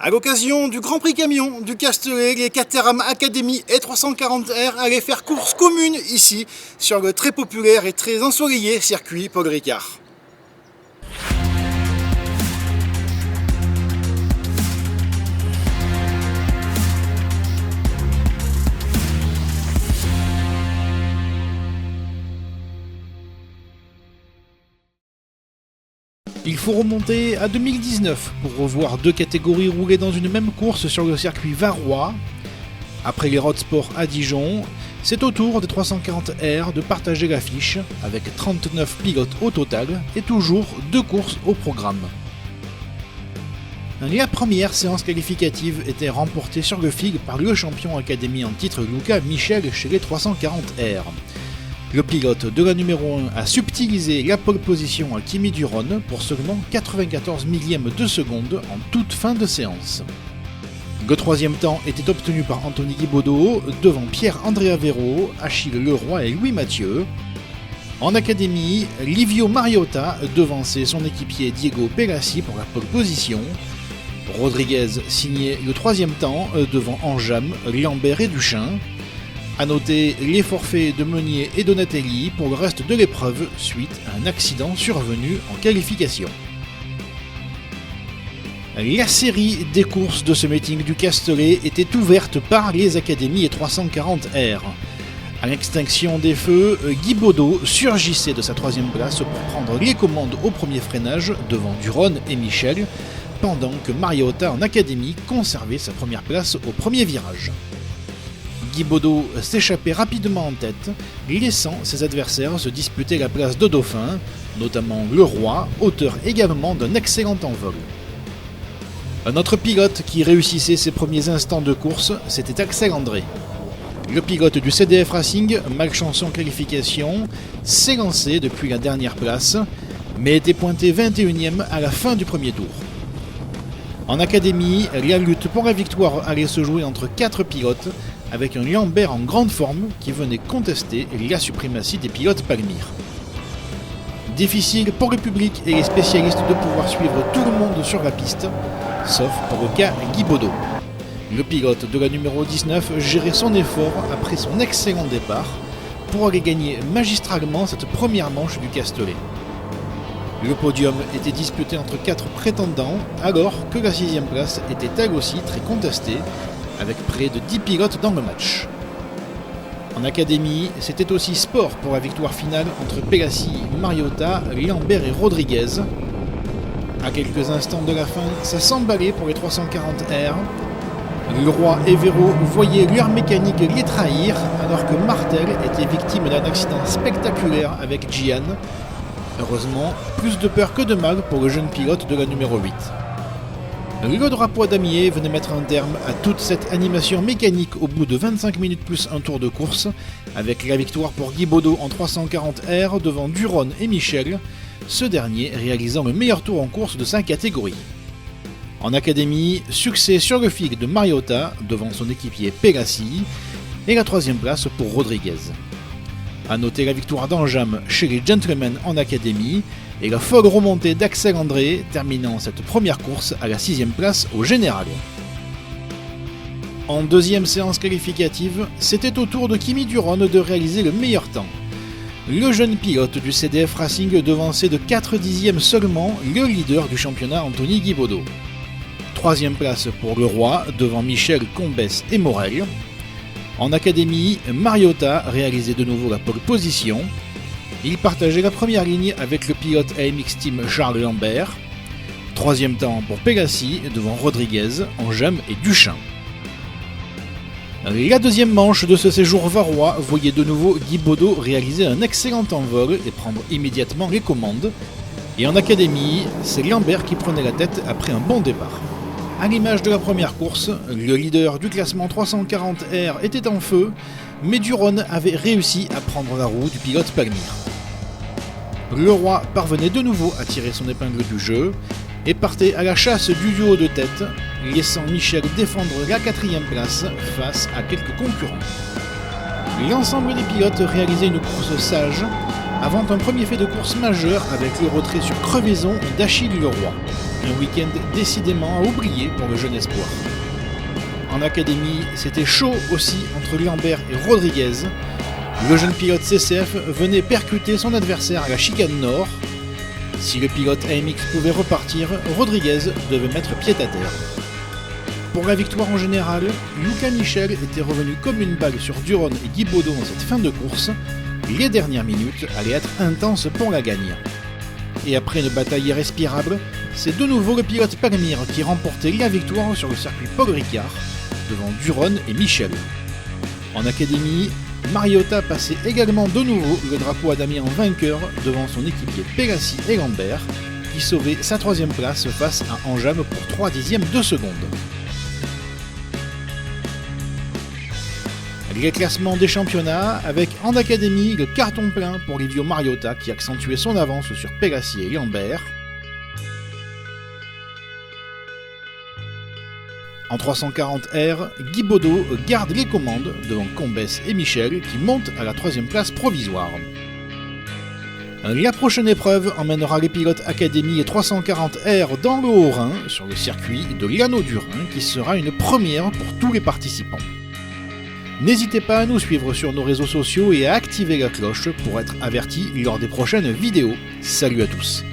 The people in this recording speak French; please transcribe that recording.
À l'occasion du Grand Prix Camion du Castellet, les Caterham Academy et 340R allaient faire course commune ici, sur le très populaire et très ensoleillé circuit Paul Ricard. Il faut remonter à 2019 pour revoir deux catégories rouler dans une même course sur le circuit varois. Après les Road Sports à Dijon, c'est au tour des 340R de partager l'affiche avec 39 pilotes au total et toujours 2 courses au programme. La première séance qualificative était remportée sur le fil par le champion académie en titre Luca Michel chez les 340R. Le pilote de la numéro 1 a subtilisé la pole position à Kimi Duron pour seulement 94 millièmes de seconde en toute fin de séance. Le troisième temps était obtenu par Anthony Guibaudot devant Pierre-Andrea Vero, Achille Leroy et Louis Mathieu. En académie, Livio Mariota devançait son équipier Diego Pelassi pour la pole position. Rodriguez signait le troisième temps devant Enjam, Lambert et Duchin. A noter les forfaits de Meunier et Donatelli pour le reste de l'épreuve suite à un accident survenu en qualification. La série des courses de ce meeting du Castellet était ouverte par les académies et 340R. À l'extinction des feux, Guibaudot surgissait de sa troisième place pour prendre les commandes au premier freinage devant Duron et Michel, pendant que Mariota en académie conservait sa première place au premier virage. Guibaudot s'échappait rapidement en tête, laissant ses adversaires se disputer la place de dauphin, notamment Leroy, auteur également d'un excellent envol. Un autre pilote qui réussissait ses premiers instants de course, c'était Axel André. Le pilote du CDF Racing, malchanceux en qualification, s'est lancé depuis la dernière place, mais était pointé 21e à la fin du premier tour. En académie, la lutte pour la victoire allait se jouer entre 4 pilotes, avec un Lambert en grande forme qui venait contester la suprématie des pilotes Palmyre. Difficile pour le public et les spécialistes de pouvoir suivre tout le monde sur la piste, sauf pour le cas Guibaudot. Le pilote de la numéro 19 gérait son effort après son excellent départ pour aller gagner magistralement cette première manche du Castellet. Le podium était disputé entre 4 prétendants, alors que la 6e place était elle aussi très contestée, avec près de 10 pilotes dans le match. En académie, c'était aussi sport pour la victoire finale entre Pelassi, Mariota, Lambert et Rodriguez. À quelques instants de la fin, ça s'emballait pour les 340R. Leroy et Vero voyaient leur mécanique les trahir, alors que Martel était victime d'un accident spectaculaire avec Gian. Heureusement, plus de peur que de mal pour le jeune pilote de la numéro 8. Le drapeau damier venait mettre un terme à toute cette animation mécanique au bout de 25 minutes plus un tour de course, avec la victoire pour Guibaudot en 340R devant Duron et Michel, ce dernier réalisant le meilleur tour en course de sa catégorie. En académie, succès sur le fil de Mariota devant son équipier Pelassi, et la 3e place pour Rodriguez. A noter la victoire d'Enjam chez les Gentlemen en académie et la folle remontée d'Axel André terminant cette première course à la 6e place au général. En deuxième séance qualificative, c'était au tour de Kimi Duron de réaliser le meilleur temps. Le jeune pilote du CDF Racing devançait de 4 dixièmes seulement le leader du championnat Anthony Guibaudot. 3e place pour Leroy devant Michel, Combes et Morel. En académie, Mariota réalisait de nouveau la pole position. Il partageait la première ligne avec le pilote AMX Team Charles Lambert. 3e temps pour Pelassi devant Rodriguez, Enjam et Duchin. La deuxième manche de ce séjour varois voyait de nouveau Guibaudot réaliser un excellent envol et prendre immédiatement les commandes. Et en académie, c'est Lambert qui prenait la tête après un bon départ. À l'image de la première course, le leader du classement 340R était en feu, mais Duron avait réussi à prendre la roue du pilote Palmyre. Leroy parvenait de nouveau à tirer son épingle du jeu et partait à la chasse du duo de tête, laissant Michel défendre la 4e place face à quelques concurrents. L'ensemble des pilotes réalisait une course sage, avant un premier fait de course majeur avec le retrait sur crevaison d'Achille Leroy. Un week-end décidément à oublier pour le jeune espoir. En académie, c'était chaud aussi entre Lambert et Rodriguez. Le jeune pilote CCF venait percuter son adversaire à la chicane nord. Si le pilote AMX pouvait repartir, Rodriguez devait mettre pied à terre. Pour la victoire en général, Luca Michel était revenu comme une balle sur Duron et Guy Baudot dans cette fin de course. Les dernières minutes allaient être intenses pour la gagne. Et après une bataille irrespirable, c'est de nouveau le pilote Palmire qui remportait la victoire sur le circuit Paul Ricard, devant Duron et Michel. En académie, Mariota passait également de nouveau le drapeau à damier en vainqueur devant son équipier Pélassi et Lambert, qui sauvait sa troisième place face à Enjam pour 3 dixièmes de seconde. Les classements des championnats, avec en académie le carton plein pour Livio Mariota qui accentuait son avance sur Pélassi et Lambert. En 340R, Guy Baudot garde les commandes devant Combes et Michel qui montent à la troisième place provisoire. La prochaine épreuve emmènera les pilotes Académie et 340R dans le Haut-Rhin sur le circuit de l'Anneau du Rhin qui sera une première pour tous les participants. N'hésitez pas à nous suivre sur nos réseaux sociaux et à activer la cloche pour être avertis lors des prochaines vidéos. Salut à tous!